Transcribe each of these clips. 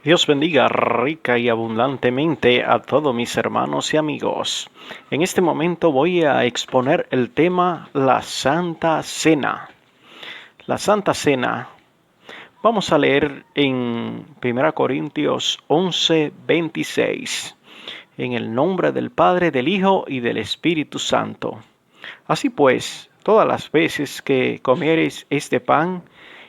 Dios bendiga rica y abundantemente a todos mis hermanos y amigos. En este momento voy a exponer el tema la Santa Cena. La Santa Cena. Vamos a leer en 1 Corintios 11:26. En el nombre del Padre, del Hijo y del Espíritu Santo. Así pues, todas las veces que comiereis este pan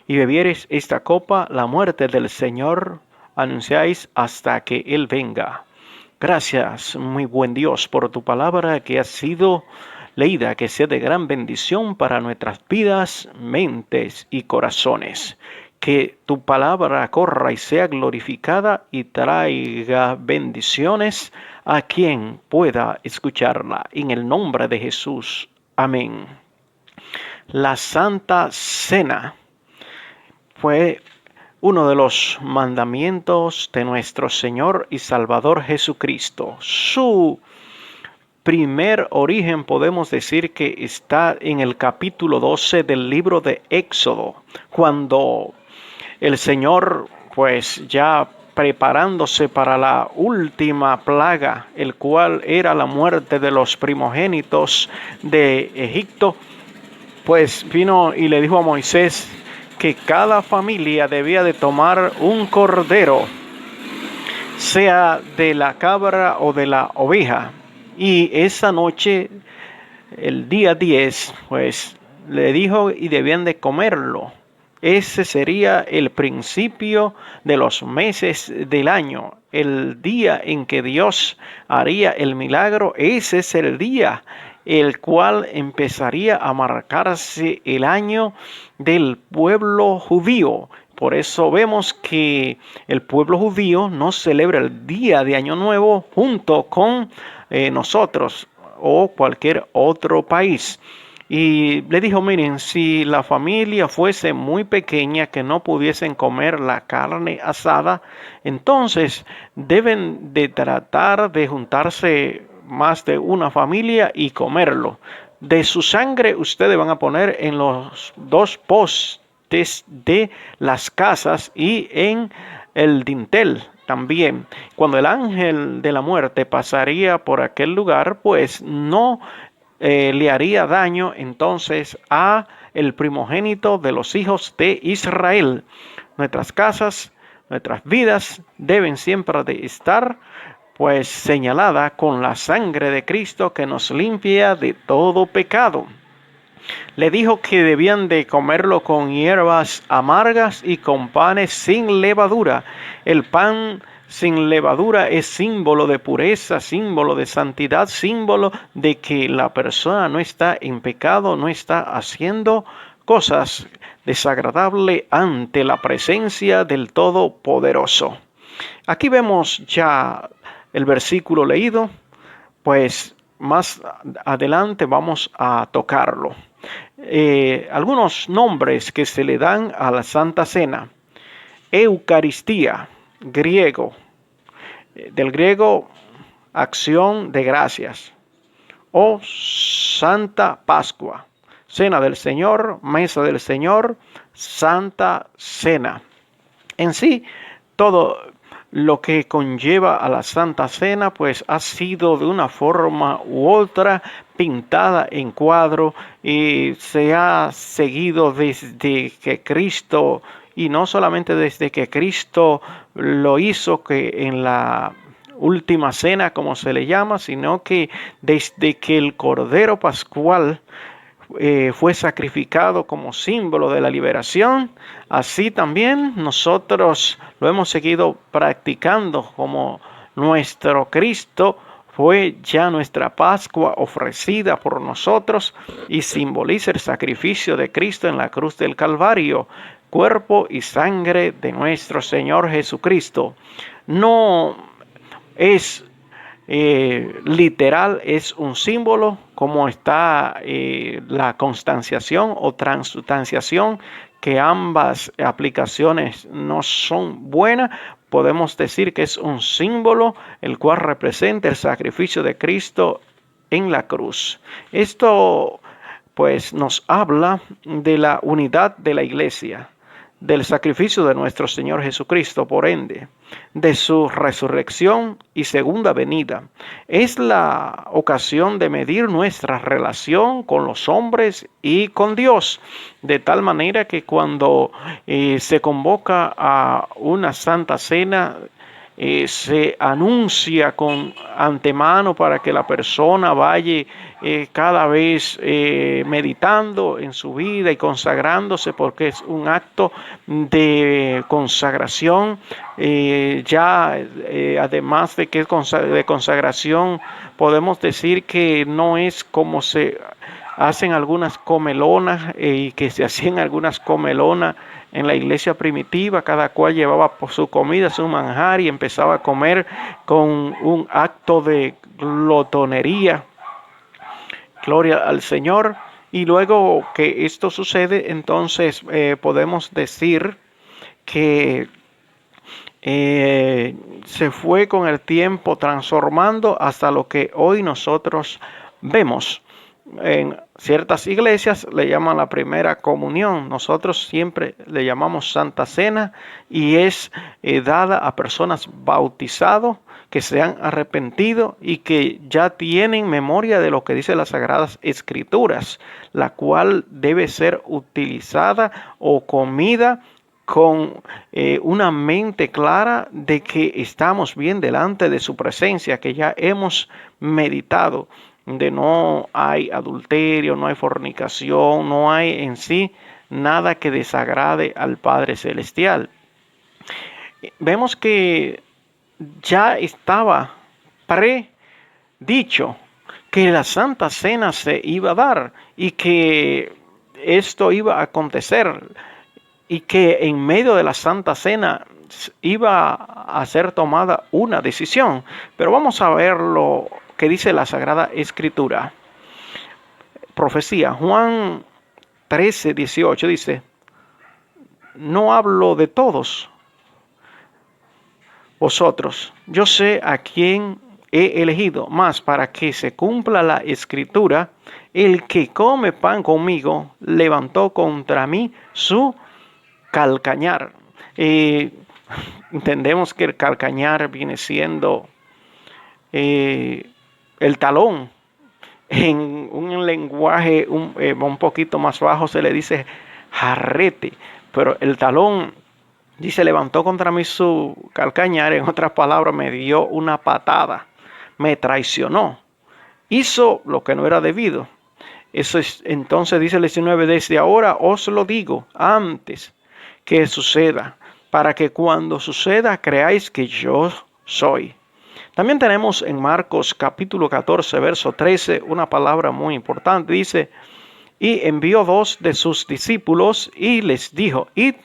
y bebiereis esta copa, la muerte del Señor anunciáis hasta que Él venga. Gracias, muy buen Dios, por tu palabra que ha sido leída, que sea de gran bendición para nuestras vidas, mentes y corazones. Que tu palabra corra y sea glorificada y traiga bendiciones a quien pueda escucharla. En el nombre de Jesús. Amén. La Santa Cena fue uno de los mandamientos de nuestro Señor y Salvador Jesucristo. Su primer origen podemos decir que está en el capítulo 12 del libro de Éxodo, cuando el Señor, pues ya preparándose para la última plaga, el cual era la muerte de los primogénitos de Egipto, pues vino y le dijo a Moisés que cada familia debía de tomar un cordero, sea de la cabra o de la oveja. Y esa noche, el día 10, pues le dijo y debían de comerlo. Ese sería el principio de los meses del año, el día en que Dios haría el milagro. Ese es el día el cual empezaría a marcarse el año del pueblo judío. Por eso vemos que el pueblo judío no celebra el día de Año Nuevo junto con nosotros o cualquier otro país. Y le dijo, miren, si la familia fuese muy pequeña que no pudiesen comer la carne asada, entonces deben de tratar de juntarse más de una familia y comerlo. De su sangre ustedes van a poner en los dos postes de las casas y en el dintel también. Cuando el ángel de la muerte pasaría por aquel lugar, pues no le haría daño entonces a el primogénito de los hijos de Israel. Nuestras casas, nuestras vidas deben siempre de estar pues señalada con la sangre de Cristo que nos limpia de todo pecado. Le dijo que debían de comerlo con hierbas amargas y con panes sin levadura. El pan sin levadura es símbolo de pureza, símbolo de santidad, símbolo de que la persona no está en pecado, no está haciendo cosas desagradables ante la presencia del Todopoderoso. Aquí vemos ya el versículo leído, pues más adelante vamos a tocarlo. Algunos nombres que se le dan a la Santa Cena. Eucaristía, griego, del griego acción de gracias, o Santa Pascua, Cena del Señor, Mesa del Señor, Santa Cena. En sí, todo lo que conlleva a la Santa Cena, pues ha sido de una forma u otra pintada en cuadro y se ha seguido desde que Cristo, y no solamente desde que Cristo lo hizo, que en la última cena, como se le llama, sino que desde que el Cordero Pascual fue sacrificado como símbolo de la liberación, así también nosotros lo hemos seguido practicando como nuestro Cristo fue ya nuestra Pascua ofrecida por nosotros y simboliza el sacrificio de Cristo en la cruz del Calvario, cuerpo y sangre de nuestro Señor Jesucristo. No es literal, es un símbolo, como está la constanciación o transustanciación, que ambas aplicaciones no son buenas. Podemos decir que es un símbolo el cual representa el sacrificio de Cristo en la cruz. Esto pues nos habla de la unidad de la iglesia, del sacrificio de nuestro Señor Jesucristo, por ende, de su resurrección y segunda venida. Es la ocasión de medir nuestra relación con los hombres y con Dios, de tal manera que cuando se convoca a una Santa Cena, se anuncia con antemano para que la persona vaya cada vez meditando en su vida y consagrándose, porque es un acto de consagración. Además de que es de consagración, podemos decir que no es como se hacen algunas comelonas y que se hacían algunas comelonas en la iglesia primitiva. Cada cual llevaba su comida, su manjar, y empezaba a comer con un acto de glotonería. Gloria al Señor. Y luego que esto sucede, entonces podemos decir que se fue con el tiempo transformando hasta lo que hoy nosotros vemos. En ciertas iglesias le llaman la primera comunión. Nosotros siempre le llamamos Santa Cena, y es dada a personas bautizadas que se han arrepentido y que ya tienen memoria de lo que dice las Sagradas Escrituras, la cual debe ser utilizada o comida con una mente clara de que estamos bien delante de su presencia, que ya hemos meditado, de no hay adulterio, no hay fornicación, no hay en sí nada que desagrade al Padre Celestial. Vemos que ya estaba predicho que la Santa Cena se iba a dar y que esto iba a acontecer, y que en medio de la Santa Cena iba a ser tomada una decisión. Pero vamos a ver lo que dice la Sagrada Escritura. Profecía, Juan 13:18 dice: no hablo de todos vosotros, yo sé a quién he elegido, mas para que se cumpla la Escritura, el que come pan conmigo levantó contra mí su calcañar. Entendemos que el calcañar viene siendo el talón. En un lenguaje un poquito más bajo se le dice jarrete, pero el talón dice: levantó contra mí su calcañar. En otras palabras, me dio una patada, me traicionó, hizo lo que no era debido. Eso es, entonces dice el 19: desde ahora os lo digo antes que suceda, para que cuando suceda creáis que yo soy. También tenemos en Marcos capítulo 14, verso 13, una palabra muy importante. Dice: y envió 2 de sus discípulos y les dijo: id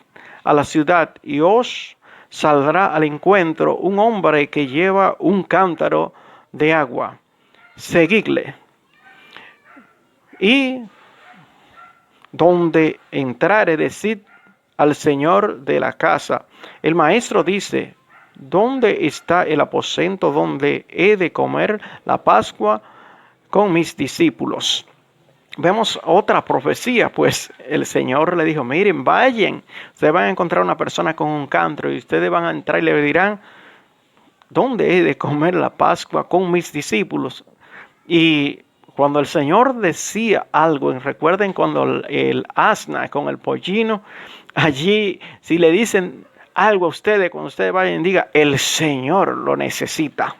a la ciudad y os saldrá al encuentro un hombre que lleva un cántaro de agua. Seguidle. Y donde entrare, decid al Señor de la casa: el maestro dice, ¿dónde está el aposento donde he de comer la Pascua con mis discípulos? Vemos otra profecía, pues el Señor le dijo: miren, vayan, ustedes van a encontrar una persona con un cántaro y ustedes van a entrar y le dirán: ¿dónde he de comer la Pascua con mis discípulos? Y cuando el Señor decía algo, recuerden cuando el asna con el pollino, allí si le dicen algo a ustedes, cuando ustedes vayan, diga: el Señor lo necesita,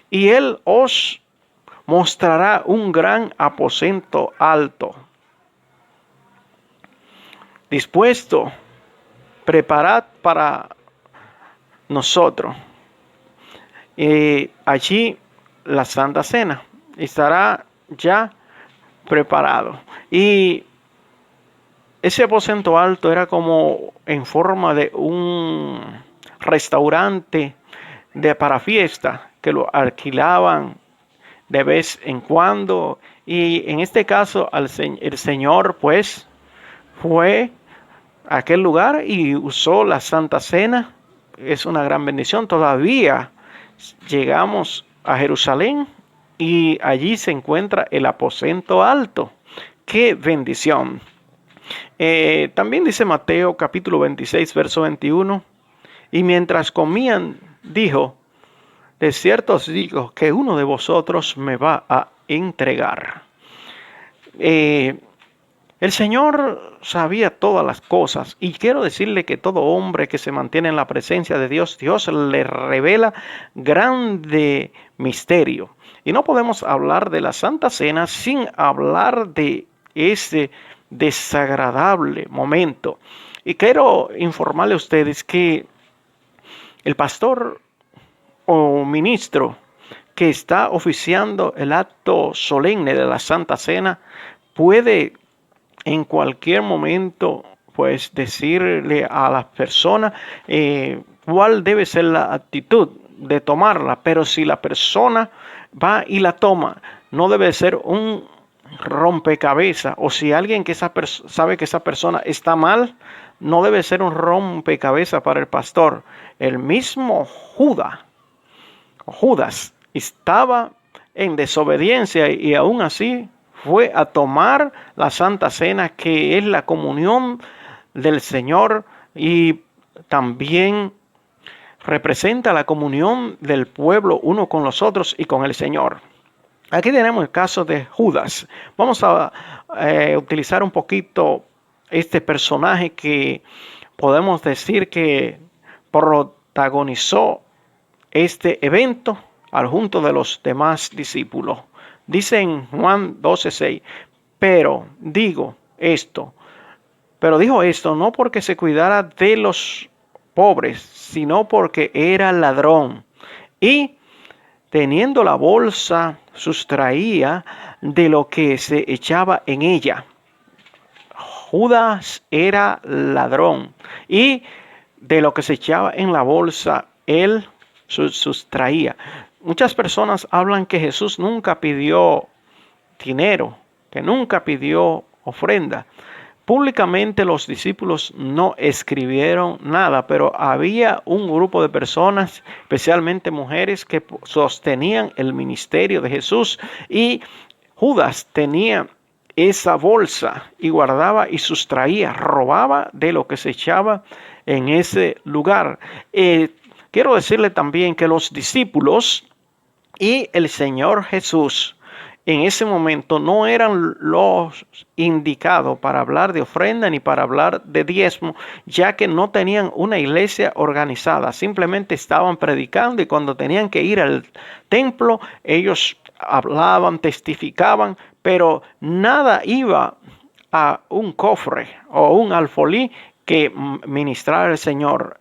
y Él os mostrará un gran aposento alto, dispuesto, preparad para nosotros. Allí la Santa Cena estará ya preparado. Y ese aposento alto era como en forma de un restaurante para fiesta, que lo alquilaban de vez en cuando. Y en este caso el Señor pues fue a aquel lugar y usó la Santa Cena. Es una gran bendición. Todavía llegamos a Jerusalén y allí se encuentra el aposento alto. ¡Qué bendición! También dice Mateo capítulo 26, verso 21, y mientras comían, dijo, de cierto os digo que uno de vosotros me va a entregar. Eh, el Señor sabía todas las cosas y quiero decirle que todo hombre que se mantiene en la presencia de Dios, Dios le revela grande misterio. Y no podemos hablar de la Santa Cena sin hablar de ese desagradable momento. Y quiero informarle a ustedes que el pastor o ministro que está oficiando el acto solemne de la Santa Cena puede en cualquier momento pues decirle a las personas cuál debe ser la actitud de tomarla, pero si la persona va y la toma, no debe ser un rompecabezas, o si alguien que sabe que esa persona está mal, no debe ser un rompecabezas para el pastor. El mismo Judas estaba en desobediencia y aún así fue a tomar la Santa Cena, que es la comunión del Señor y también representa la comunión del pueblo uno con los otros y con el Señor. Aquí tenemos el caso de Judas. Vamos a utilizar un poquito este personaje que podemos decir que protagonizó este evento al junto de los demás discípulos. Dice en Juan 12:6, pero dijo esto no porque se cuidara de los pobres, sino porque era ladrón. Y teniendo la bolsa, sustraía de lo que se echaba en ella. Judas era ladrón y de lo que se echaba en la bolsa, él sustraía. Muchas personas hablan que Jesús nunca pidió dinero, que nunca pidió ofrenda. Públicamente los discípulos no escribieron nada, pero había un grupo de personas, especialmente mujeres, que sostenían el ministerio de Jesús, y Judas tenía esa bolsa y guardaba y sustraía, robaba de lo que se echaba en ese lugar. Quiero decirle también que los discípulos y el Señor Jesús en ese momento no eran los indicados para hablar de ofrenda ni para hablar de diezmo, ya que no tenían una iglesia organizada, simplemente estaban predicando y cuando tenían que ir al templo, ellos hablaban, testificaban, pero nada iba a un cofre o un alfolí que ministrara el Señor.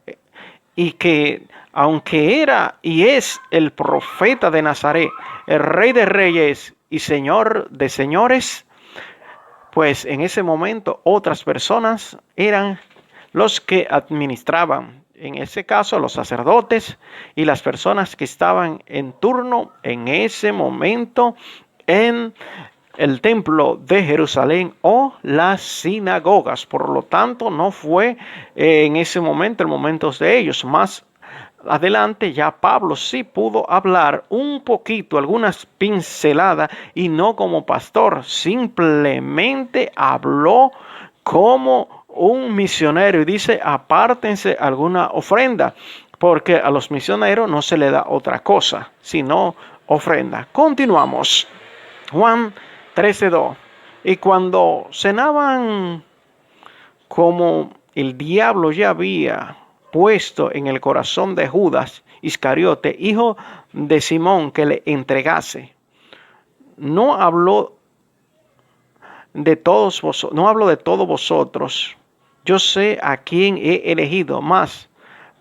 Y que aunque era y es el profeta de Nazaret, el Rey de Reyes y Señor de Señores, pues en ese momento otras personas eran los que administraban. En ese caso, los sacerdotes y las personas que estaban en turno en ese momento en el templo de Jerusalén o las sinagogas. Por lo tanto, no fue en ese momento el momento de ellos. Más adelante ya Pablo sí pudo hablar un poquito, algunas pinceladas, y no como pastor, simplemente habló como un misionero y dice: apártense alguna ofrenda, porque a los misioneros no se le da otra cosa sino ofrenda. Continuamos. Juan 13:2. Y cuando cenaban, como el diablo ya había puesto en el corazón de Judas Iscariote, hijo de Simón, que le entregase, no habló de todos vosotros, no hablo de todos vosotros. Yo sé a quién he elegido, más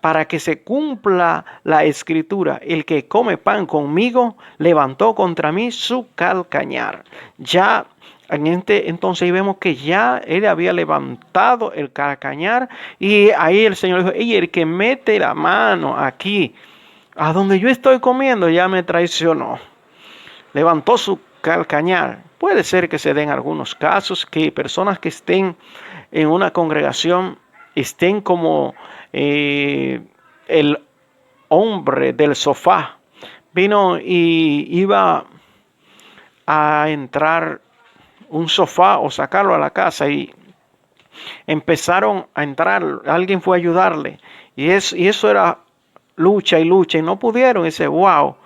para que se cumpla la escritura: el que come pan conmigo levantó contra mí su calcañar. Ya entonces vemos que ya él había levantado el calcañar y ahí el Señor dijo: hey, el que mete la mano aquí a donde yo estoy comiendo ya me traicionó. Levantó su calcañar. Puede ser que se den algunos casos que personas que estén en una congregación estén como el hombre del sofá. Vino y iba a entrar un sofá o sacarlo a la casa y empezaron a entrar, alguien fue a ayudarle, y eso era lucha y lucha, y no pudieron, y dice, wow,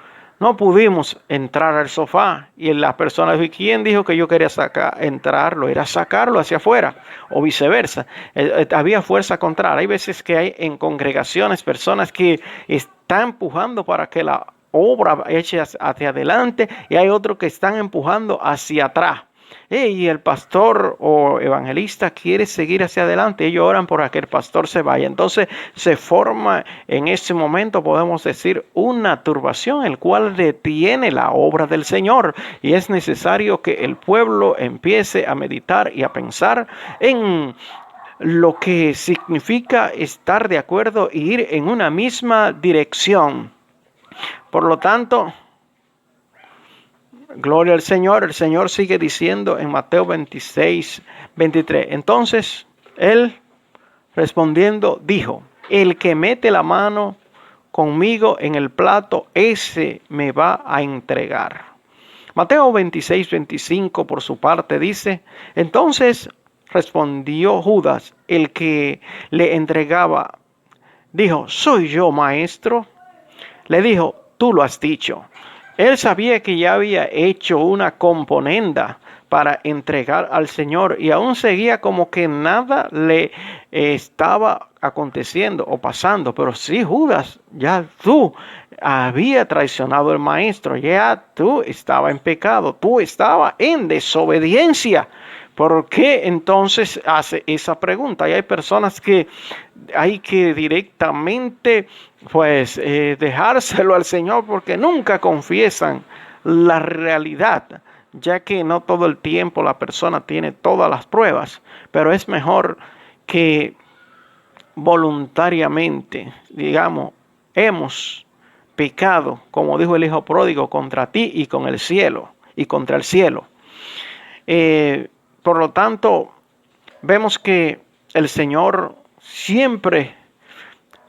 no pudimos entrar al sofá. Y la persona dijo, ¿quién dijo que yo quería entrarlo? Era sacarlo hacia afuera, o viceversa. Había fuerza contraria. Hay veces que hay en congregaciones personas que están empujando para que la obra eche hacia adelante, y hay otros que están empujando hacia atrás. Y el pastor o evangelista quiere seguir hacia adelante. Ellos oran por que el pastor se vaya. Entonces se forma en ese momento, podemos decir, una turbación, el cual detiene la obra del Señor. Y es necesario que el pueblo empiece a meditar y a pensar en lo que significa estar de acuerdo e ir en una misma dirección. Por lo tanto, gloria al Señor. El Señor sigue diciendo en Mateo 26, 23. Entonces, él respondiendo dijo, el que mete la mano conmigo en el plato, ese me va a entregar. Mateo 26, 25 por su parte dice, entonces respondió Judas, el que le entregaba, dijo, ¿soy yo, maestro? Le dijo, tú lo has dicho. Él sabía que ya había hecho una componenda para entregar al Señor, y aún seguía como que nada le estaba aconteciendo o pasando. Pero sí, Judas, ya tú había traicionado al maestro, ya tú estaba en pecado, tú estaba en desobediencia. ¿Por qué entonces hace esa pregunta? Y hay personas que hay que directamente dejárselo al Señor, porque nunca confiesan la realidad, ya que no todo el tiempo la persona tiene todas las pruebas, pero es mejor que voluntariamente, digamos, hemos pecado, como dijo el hijo pródigo, contra ti y con el cielo, y contra el cielo. Por lo tanto, vemos que el Señor siempre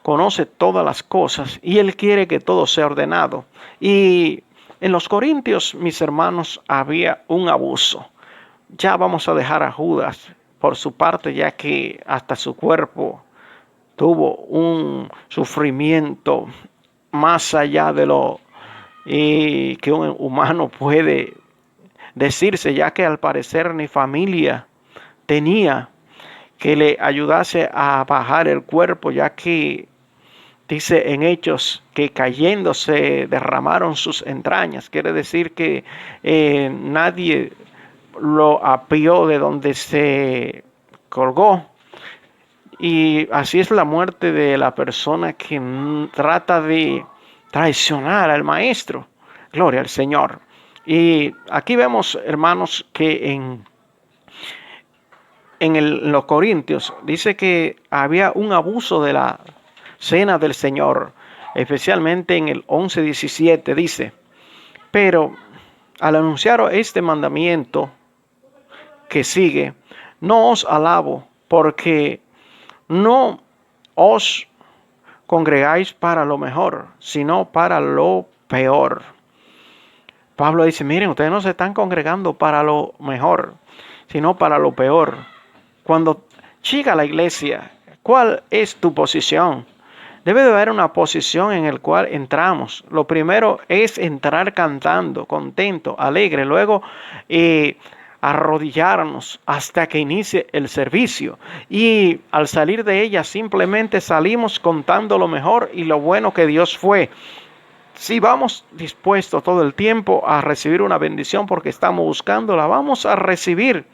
conoce todas las cosas y Él quiere que todo sea ordenado. Y en los Corintios, mis hermanos, había un abuso. Ya vamos a dejar a Judas por su parte, ya que hasta su cuerpo tuvo un sufrimiento más allá de lo que un humano puede decirse, ya que al parecer ni familia tenía que le ayudase a bajar el cuerpo, ya que dice en Hechos que cayendo se derramaron sus entrañas. Quiere decir que nadie lo apió de donde se colgó. Y así es la muerte de la persona que trata de traicionar al maestro. Gloria al Señor. Y aquí vemos, hermanos, que en los Corintios dice que había un abuso de la cena del Señor, especialmente en el 11:17 dice, pero al anunciar este mandamiento que sigue, no os alabo, porque no os congregáis para lo mejor, sino para lo peor. Pablo dice, miren, ustedes no se están congregando para lo mejor, sino para lo peor. Cuando llega a la iglesia, ¿cuál es tu posición? Debe de haber una posición en la cual entramos. Lo primero es entrar cantando, contento, alegre. Luego arrodillarnos hasta que inicie el servicio. Y al salir de ella simplemente salimos contando lo mejor y lo bueno que Dios fue. Si vamos dispuestos todo el tiempo a recibir una bendición porque estamos buscándola, vamos a recibir.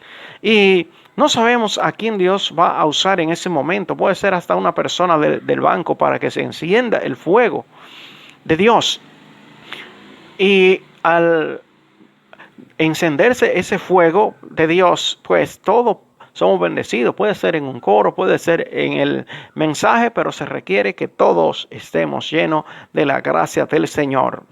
Y no sabemos a quién Dios va a usar en ese momento. Puede ser hasta una persona del banco para que se encienda el fuego de Dios. Y al encenderse ese fuego de Dios, pues todos somos bendecidos. Puede ser en un coro, puede ser en el mensaje, pero se requiere que todos estemos llenos de la gracia del Señor.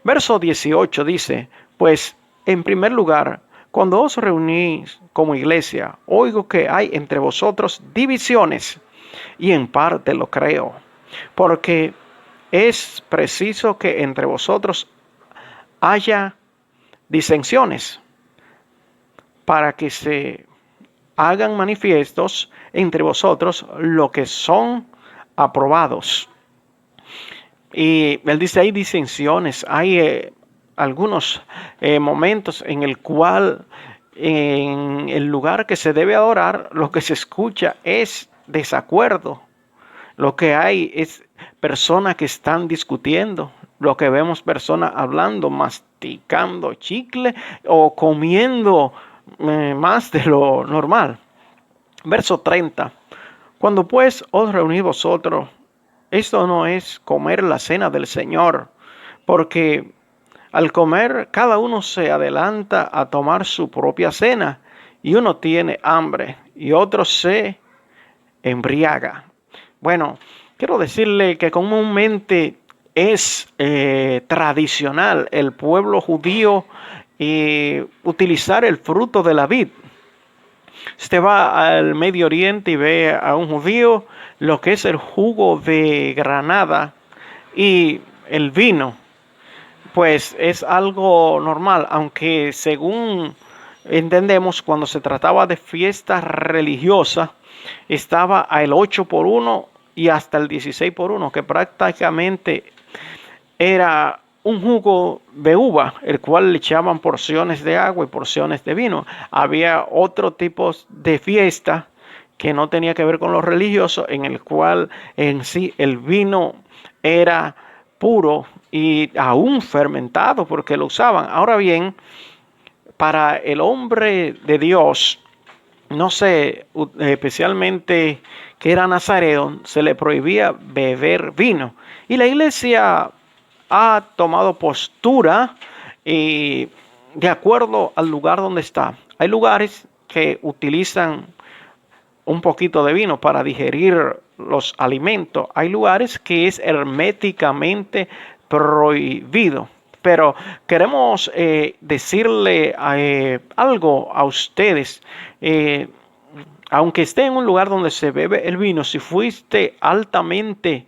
Verso 18 dice, pues en primer lugar, cuando os reunís como iglesia, oigo que hay entre vosotros divisiones, y en parte lo creo, porque es preciso que entre vosotros haya disensiones, para que se hagan manifiestos entre vosotros lo que son aprobados. Y él dice, hay disensiones, hay algunos momentos en el cual en el lugar que se debe adorar, lo que se escucha es desacuerdo. Lo que hay es personas que están discutiendo. Lo que vemos personas hablando, masticando chicle o comiendo más de lo normal. Verso 30. Cuando pues os reunís vosotros, esto no es comer la cena del Señor, porque al comer cada uno se adelanta a tomar su propia cena, y uno tiene hambre y otro se embriaga. Bueno, quiero decirle que comúnmente es tradicional el pueblo judío utilizar el fruto de la vid. Usted va al Medio Oriente y ve a un judío lo que es el jugo de granada y el vino, pues es algo normal, aunque según entendemos, cuando se trataba de fiestas religiosas, estaba al 8 por 1 y hasta el 16 por 1, que prácticamente era un jugo de uva, el cual le echaban porciones de agua y porciones de vino. Había otro tipo de fiesta que no tenía que ver con lo religioso, en el cual en sí el vino era puro y aún fermentado porque lo usaban. Ahora bien, para el hombre de Dios, no sé, especialmente que era nazareo, se le prohibía beber vino. Y la iglesia ha tomado postura de acuerdo al lugar donde está. Hay lugares que utilizan un poquito de vino para digerir los alimentos. Hay lugares que es herméticamente prohibido. Pero queremos decirle algo a ustedes. Aunque esté en un lugar donde se bebe el vino, si fuiste altamente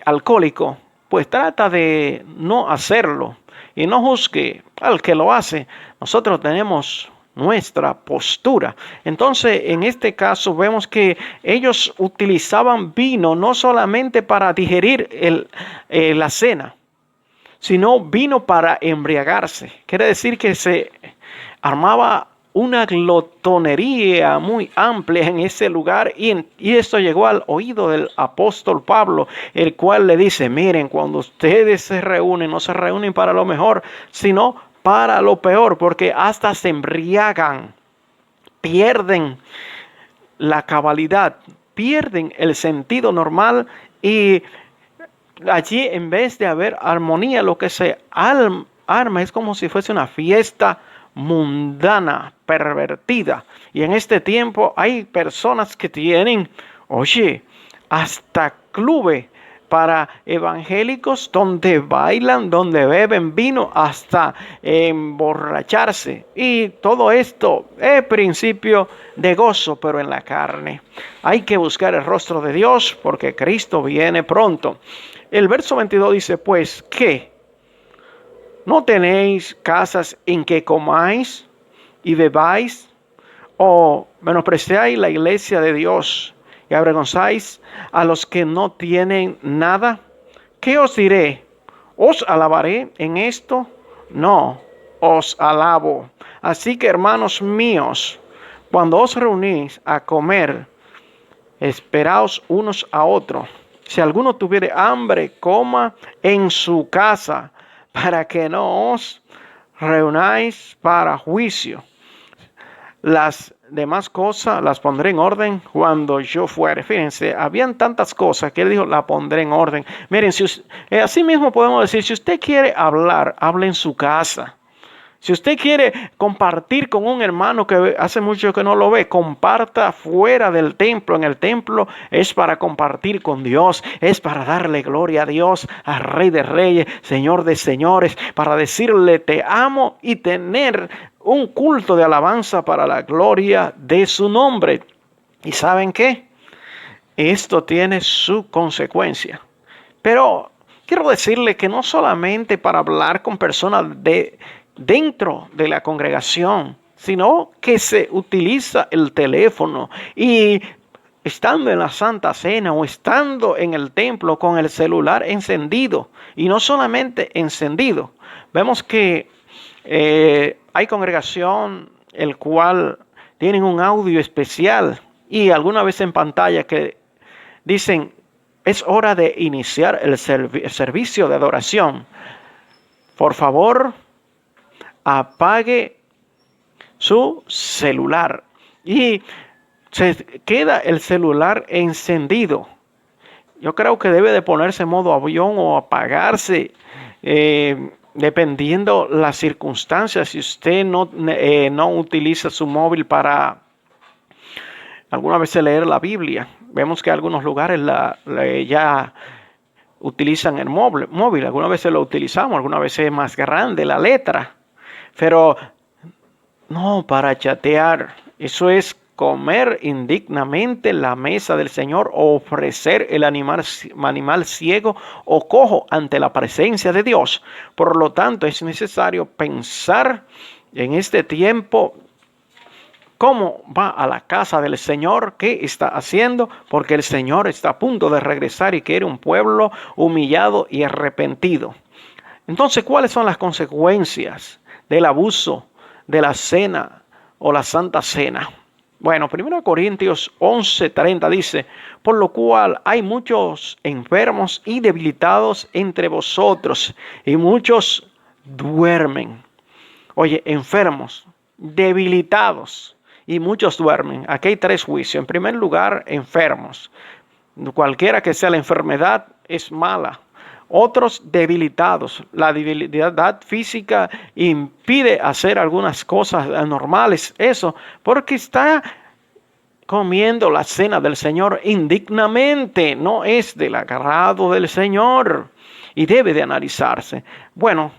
alcohólico, pues trata de no hacerlo y no juzgue al que lo hace. Nosotros tenemos nuestra postura. Entonces, en este caso vemos que ellos utilizaban vino no solamente para digerir la cena, sino vino para embriagarse. Quiere decir que se armaba una glotonería muy amplia en ese lugar y esto llegó al oído del apóstol Pablo, el cual le dice, miren, cuando ustedes se reúnen, no se reúnen para lo mejor, sino para lo peor, porque hasta se embriagan, pierden la cabalidad, pierden el sentido normal y allí en vez de haber armonía, lo que se arma es como si fuese una fiesta mundana, pervertida. Y en este tiempo hay personas que tienen, oye, hasta clubes para evangélicos donde bailan, donde beben vino hasta emborracharse. Y todo esto es principio de gozo, pero en la carne. Hay que buscar el rostro de Dios porque Cristo viene pronto. El verso 22 dice, pues, ¿qué? ¿No tenéis casas en que comáis y bebáis? ¿O menospreciáis la iglesia de Dios y avergonzáis a los que no tienen nada? ¿Qué os diré? ¿Os alabaré en esto? No, os alabo. Así que, hermanos míos, cuando os reunís a comer, esperaos unos a otros. Si alguno tuviere hambre, coma en su casa, para que no os reunáis para juicio. Las demás cosas las pondré en orden cuando yo fuere. Fíjense, habían tantas cosas que él dijo, la pondré en orden. Miren, así mismo podemos decir, si usted quiere hablar, hable en su casa. Si usted quiere compartir con un hermano que hace mucho que no lo ve, comparta fuera del templo. En el templo es para compartir con Dios, es para darle gloria a Dios, al Rey de Reyes, Señor de Señores, para decirle te amo y tener un culto de alabanza para la gloria de su nombre. ¿Y saben qué? Esto tiene su consecuencia. Pero quiero decirle que no solamente para hablar con personas dentro de la congregación, sino que se utiliza el teléfono y estando en la Santa Cena o estando en el templo con el celular encendido, y no solamente encendido, vemos que hay congregación el cual tienen un audio especial y alguna vez en pantalla que dicen, es hora de iniciar el servicio de adoración. Por favor, apague su celular. Y se queda el celular encendido. Yo creo que debe de ponerse en modo avión o apagarse, dependiendo las circunstancias. Si usted no utiliza su móvil para alguna vez leer la Biblia, vemos que algunos lugares ya utilizan el móvil. Algunas veces lo utilizamos, algunas veces es más grande la letra, pero no para chatear. Eso es comer indignamente en la mesa del Señor o ofrecer el animal ciego o cojo ante la presencia de Dios. Por lo tanto, es necesario pensar en este tiempo cómo va a la casa del Señor, qué está haciendo, porque el Señor está a punto de regresar y quiere un pueblo humillado y arrepentido. Entonces, ¿cuáles son las consecuencias del abuso de la cena o la Santa Cena? Bueno, 1 Corintios 11:30 dice, por lo cual hay muchos enfermos y debilitados entre vosotros, y muchos duermen. Oye, enfermos, debilitados, y muchos duermen. Aquí hay tres juicios. En primer lugar, enfermos. Cualquiera que sea la enfermedad es mala. Otros debilitados. La debilidad física impide hacer algunas cosas normales. Eso porque está comiendo la cena del Señor indignamente. No es del agrado del Señor y debe de analizarse. Bueno,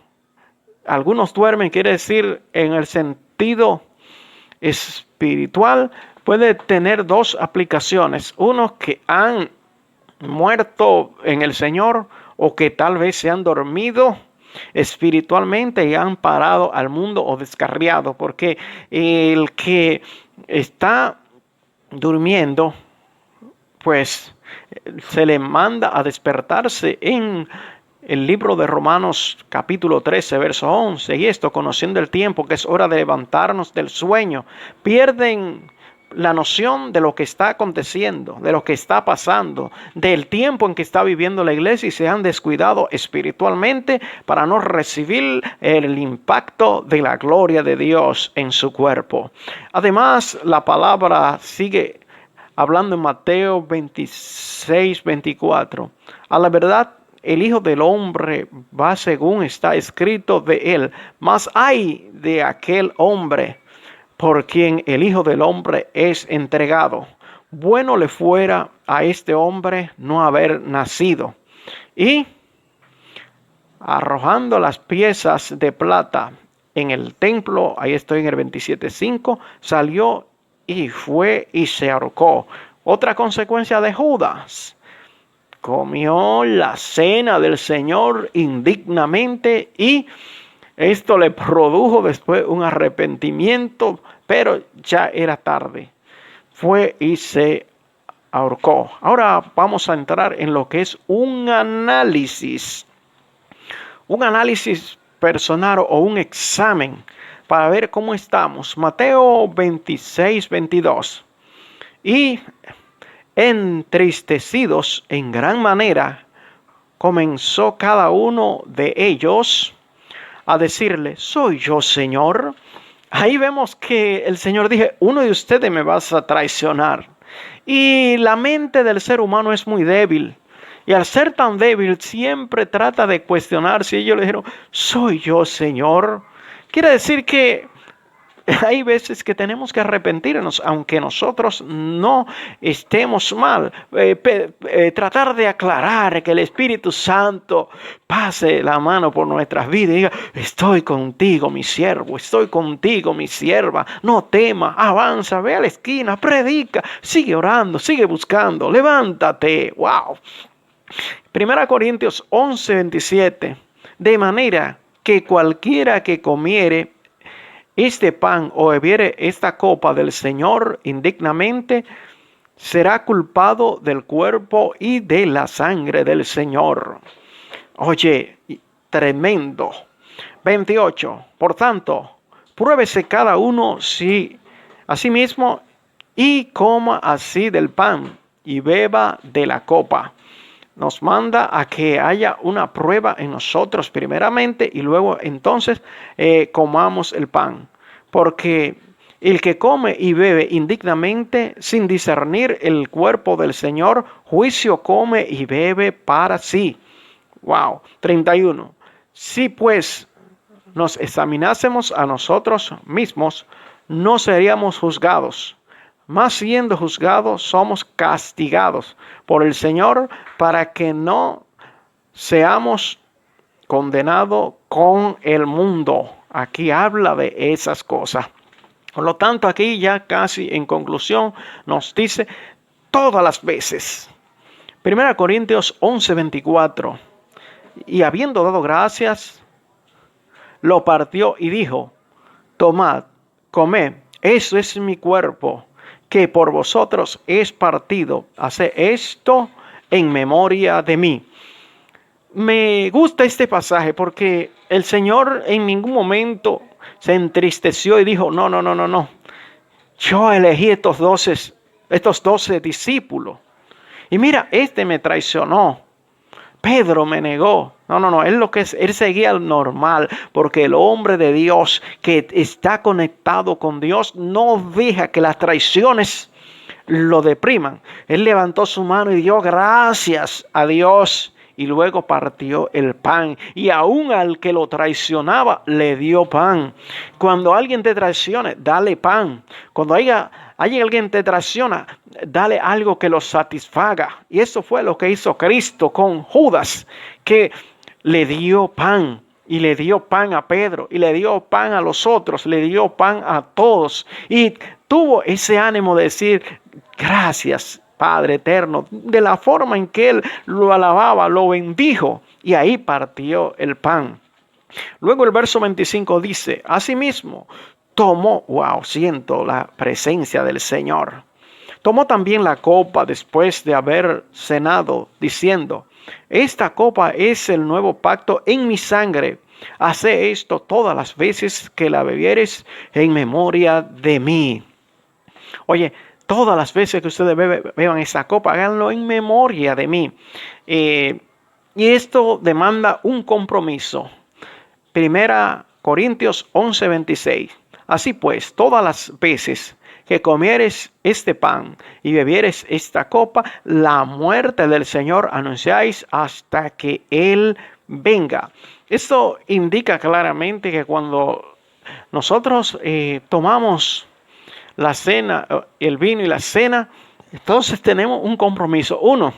algunos duermen, quiere decir en el sentido espiritual, puede tener dos aplicaciones. Unos que han muerto en el Señor o que tal vez se han dormido espiritualmente y han parado al mundo o descarriado, porque el que está durmiendo, pues se le manda a despertarse en el libro de Romanos capítulo 13, verso 11, y esto, conociendo el tiempo, que es hora de levantarnos del sueño, pierden la noción de lo que está aconteciendo, de lo que está pasando, del tiempo en que está viviendo la iglesia y se han descuidado espiritualmente para no recibir el impacto de la gloria de Dios en su cuerpo. Además, la palabra sigue hablando en Mateo 26:24. A la verdad, el Hijo del Hombre va según está escrito de él, mas ay de aquel hombre por quien el Hijo del Hombre es entregado. Bueno le fuera a este hombre no haber nacido. Y arrojando las piezas de plata en el templo, ahí estoy en el 27:5, salió y fue y se ahorcó. Otra consecuencia de Judas. Comió la cena del Señor indignamente y esto le produjo después un arrepentimiento, pero ya era tarde. Fue y se ahorcó. Ahora vamos a entrar en lo que es un análisis personal o un examen para ver cómo estamos. Mateo 26:22. Y entristecidos en gran manera, comenzó cada uno de ellos a decirle, ¿soy yo, Señor? Ahí vemos que el Señor dijo, uno de ustedes me vas a traicionar. Y la mente del ser humano es muy débil. Y al ser tan débil, siempre trata de cuestionar si ellos le dijeron, ¿soy yo, Señor? Quiere decir que hay veces que tenemos que arrepentirnos, aunque nosotros no estemos mal. Tratar de aclarar que el Espíritu Santo pase la mano por nuestras vidas y diga, estoy contigo, mi siervo, estoy contigo, mi sierva. No temas, avanza, ve a la esquina, predica, sigue orando, sigue buscando, levántate. ¡Wow! 1 Corintios 11:27. De manera que cualquiera que comiere este pan o bebiere esta copa del Señor indignamente, será culpado del cuerpo y de la sangre del Señor. Oye, tremendo. 28. Por tanto, pruébese cada uno a sí mismo y coma así del pan y beba de la copa. Nos manda a que haya una prueba en nosotros primeramente y luego entonces comamos el pan. Porque el que come y bebe indignamente sin discernir el cuerpo del Señor, juicio come y bebe para sí. Wow. 31. Si pues nos examinásemos a nosotros mismos, no seríamos juzgados. Mas siendo juzgados, somos castigados por el Señor para que no seamos condenados con el mundo. Aquí habla de esas cosas. Por lo tanto, aquí ya casi en conclusión nos dice todas las veces. 1 Corintios 11:24. Y habiendo dado gracias, lo partió y dijo: tomad, comed, eso es mi cuerpo, que por vosotros es partido. Haced esto en memoria de mí. Me gusta este pasaje porque el Señor en ningún momento se entristeció y dijo: no. Yo elegí estos 12 discípulos. Y mira, este me traicionó. Pedro me negó. No. Él seguía normal, porque el hombre de Dios que está conectado con Dios no deja que las traiciones lo depriman. Él levantó su mano y dio gracias a Dios y luego partió el pan. Y aún al que lo traicionaba le dio pan. Cuando alguien te traicione, dale pan. Cuando alguien te traiciona, dale algo que lo satisfaga. Y eso fue lo que hizo Cristo con Judas, que le dio pan. Y le dio pan a Pedro, y le dio pan a los otros, le dio pan a todos. Y tuvo ese ánimo de decir: gracias, Padre eterno, de la forma en que él lo alababa, lo bendijo. Y ahí partió el pan. Luego el verso 25 dice: asimismo, tomó, siento la presencia del Señor. Tomó también la copa después de haber cenado, diciendo: esta copa es el nuevo pacto en mi sangre. Haced esto todas las veces que la bebieres en memoria de mí. Oye, todas las veces que ustedes beban esa copa, háganlo en memoria de mí. Y esto demanda un compromiso. 1 Corintios 11:26. Así pues, todas las veces que comieres este pan y bebieres esta copa, la muerte del Señor anunciáis hasta que Él venga. Esto indica claramente que cuando nosotros tomamos la cena, el vino y la cena, entonces tenemos un compromiso. Uno,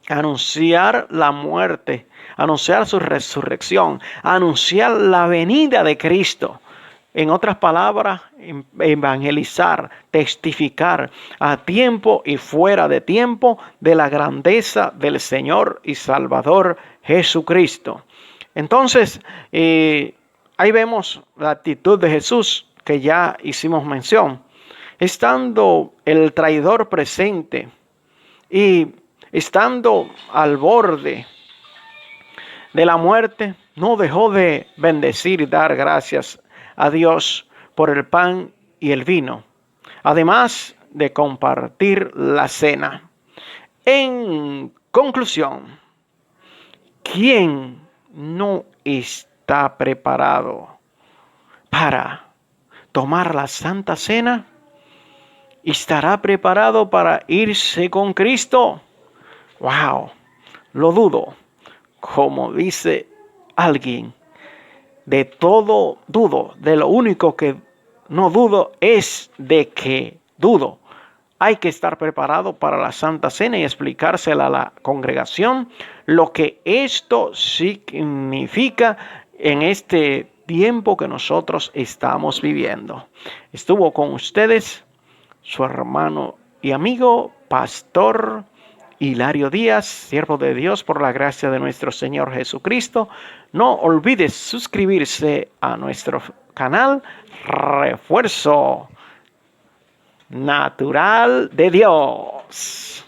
anunciar la muerte, anunciar su resurrección, anunciar la venida de Cristo. En otras palabras, evangelizar, testificar a tiempo y fuera de tiempo de la grandeza del Señor y Salvador Jesucristo. Entonces, ahí vemos la actitud de Jesús que ya hicimos mención. Estando el traidor presente y estando al borde de la muerte, no dejó de bendecir y dar gracias a Dios por el pan y el vino, además de compartir la cena. En conclusión, ¿quién no está preparado para tomar la Santa Cena? ¿Estará preparado para irse con Cristo? Lo dudo. Como dice alguien, de todo dudo, de lo único que no dudo es de que dudo. Hay que estar preparado para la Santa Cena y explicársela a la congregación lo que esto significa en este tiempo que nosotros estamos viviendo. Estuvo con ustedes su hermano y amigo, Pastor Hilario Díaz, siervo de Dios por la gracia de nuestro Señor Jesucristo. No olvides suscribirse a nuestro canal Refuerzo Natural de Dios.